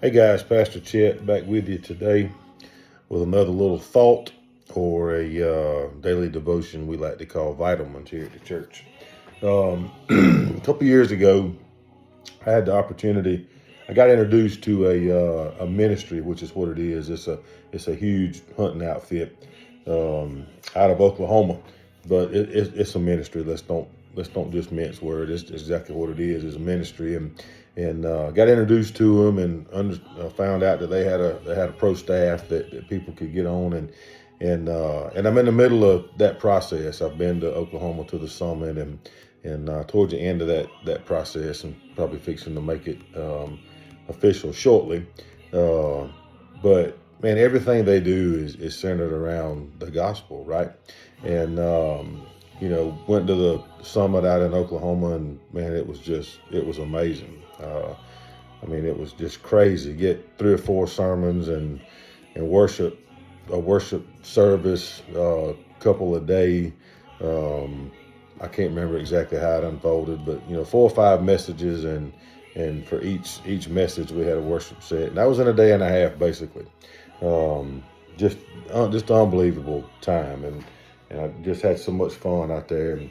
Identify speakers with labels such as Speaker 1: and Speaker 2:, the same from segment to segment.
Speaker 1: Hey guys, Pastor Chet back with you today with another little thought or a daily devotion we like to call Vitalmin here at the church. A couple years ago, I had the opportunity. I got introduced to a ministry, which is what it is. It's a huge hunting outfit out of Oklahoma, but it's a ministry. Let's don't just mince word. It's exactly what it is. It's a ministry, and got introduced to them, and found out that they had a pro staff that people could get on, and I'm in the middle of that process. I've been to Oklahoma to the summit, and towards the end of that process, and probably fixing to make it official shortly. But man, everything they do is centered around the gospel, right? And went to the summit out in Oklahoma, and man, it was amazing. It was just crazy. Get 3 or 4 sermons and worship, a worship service, couple a day. I can't remember exactly how it unfolded, but 4 or 5 messages, and for each message we had a worship set. And that was in a day and a half, basically. Just unbelievable time, and I just had so much fun out there.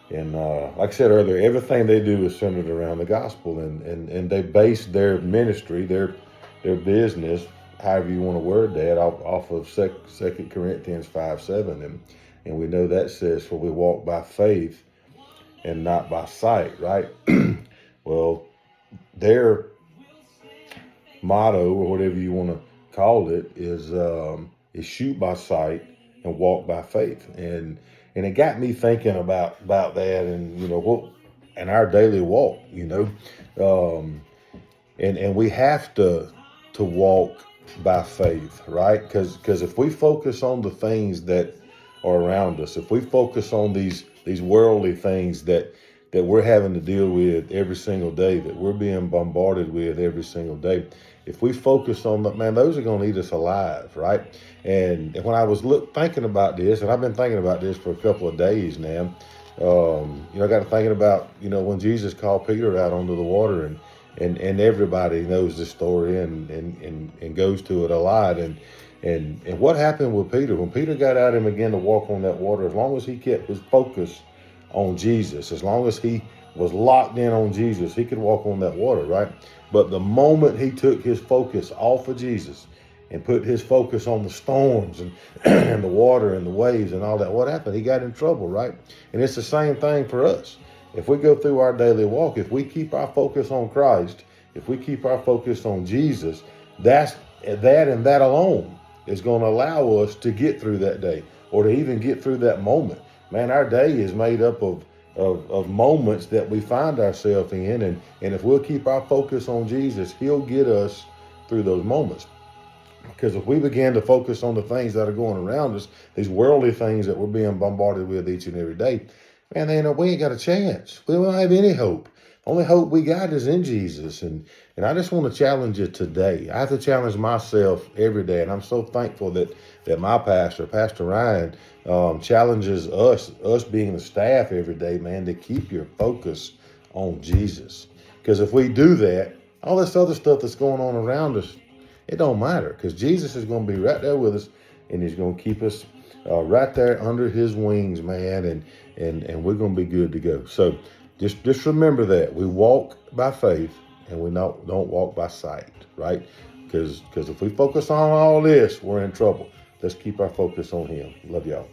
Speaker 1: And like I said earlier, everything they do is centered around the gospel, and they base their ministry, their business, however you want to word that, off of 2 Corinthians 5:7, and we know that says, "For we walk by faith and not by sight," right? Well, their motto, or whatever you want to call it, is shoot by sight and walk by faith, and it got me thinking about that, and what in our daily walk, and we have to walk by faith, right? Because if we focus on the things that are around us, if we focus on these worldly things that we're having to deal with every single day, that we're being bombarded with every single day, if we focus on that, man, those are going to eat us alive, right? And when I was thinking about this, and I've been thinking about this for a couple of days now, I got to thinking about, when Jesus called Peter out onto the water, and everybody knows this story and goes to it a lot. And what happened with Peter? When Peter got out and began to walk on that water, as long as he kept his focus on Jesus, as long as he was locked in on Jesus, he could walk on that water, right? But the moment he took his focus off of Jesus and put his focus on the storms and, and the water and the waves and all that, what happened? He got in trouble, right? And it's the same thing for us. If we go through our daily walk, if we keep our focus on Christ, if we keep our focus on Jesus, that alone is going to allow us to get through that day, or to even get through that moment. Man, our day is made up of moments that we find ourselves in, and if we'll keep our focus on Jesus, he'll get us through those moments. Because if we begin to focus on the things that are going around us, these worldly things that we're being bombarded with each and every day, man, we ain't got a chance. We don't have any hope. Only hope we got is in Jesus. And I just want to challenge you today. I have to challenge myself every day. And I'm so thankful that my pastor, Pastor Ryan, challenges us being the staff every day, man, to keep your focus on Jesus. Because if we do that, all this other stuff that's going on around us, it don't matter. Because Jesus is going to be right there with us, and he's going to keep us right there under his wings, man, and we're going to be good to go. So just remember that we walk by faith, and we don't walk by sight, right? Because if we focus on all this, we're in trouble. Let's keep our focus on him. Love y'all.